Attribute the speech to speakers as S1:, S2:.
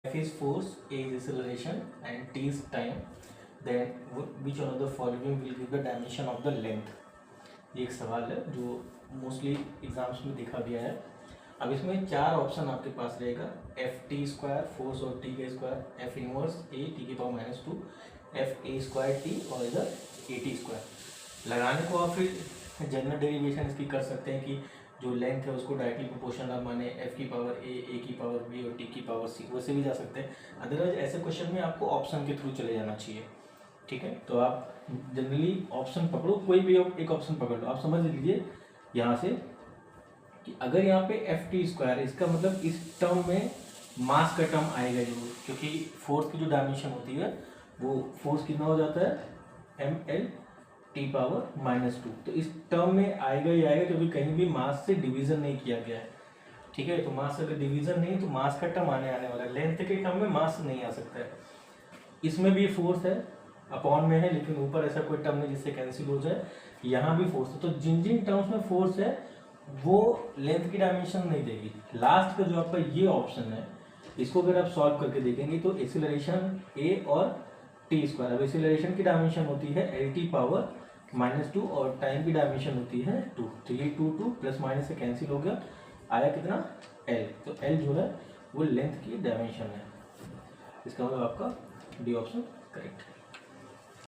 S1: F is force, A is acceleration, and T is time. Then which one of the following will give the dimension of the length? ये एक सवाल है जो mostly exams में देखा गया है। अब इसमें चार ऑप्शन आपके पास रहेगा, एफ टी स्क्वायर फोर्स और टी का square, F inverse A T के power -2, F A square T और इधर ए टी स्क्वायर। लगाने को आप फिर जनरल डेरिवेशन इसकी कर सकते हैं कि जो लेंथ है उसको डायरेक्टली प्रोपोर्शनल आप माने एफ की पावर ए की पावर बी और टी की पावर सी, वैसे भी जा सकते हैं। अदरवाइज ऐसे क्वेश्चन में आपको ऑप्शन के थ्रू चले जाना चाहिए। ठीक है, तो आप जनरली ऑप्शन पकड़ो, कोई भी एक ऑप्शन पकड़ लो। आप समझ लीजिए यहाँ से कि अगर यहाँ पे एफ टी स्क्वायर, इसका मतलब इस टर्म में मास का टर्म आएगा जरूर, क्योंकि फोर्स की जो डायमेंशन होती है वो फोर्स कितना हो जाता है ml टी पावर -2। तो इस टर्म में आएगा ही आएगा, क्योंकि कहीं भी मास से डिवीजन नहीं किया गया है। ठीक है, तो मास से अगर डिवीजन नहीं तो मास का टर्म आने वाला है, लेंथ के टर्म में मास नहीं आ सकता है। इसमें भी फोर्स है, अपॉन में है, लेकिन ऊपर ऐसा कोई टर्म नहीं जिससे कैंसिल हो जाए। यहाँ भी फोर्स है, तो जिन जिन टर्म्स में फोर्स है वो लेंथ की डायमेंशन नहीं देगी। लास्ट का जो आपका ये ऑप्शन है, इसको अगर आप सॉल्व करके देखेंगे तो एक्सीलरेशन ए और टी स्क्वायर। अब एक्सीलरेशन की डायमेंशन होती है एल टी पावर -2 और टाइम की डायमेंशन होती है 2। तो ये 2 प्लस माइनस से कैंसिल हो गया, आया कितना एल। तो एल जो है वो लेंथ की डायमेंशन है। इसका मतलब आपका डी ऑप्शन करेक्ट है।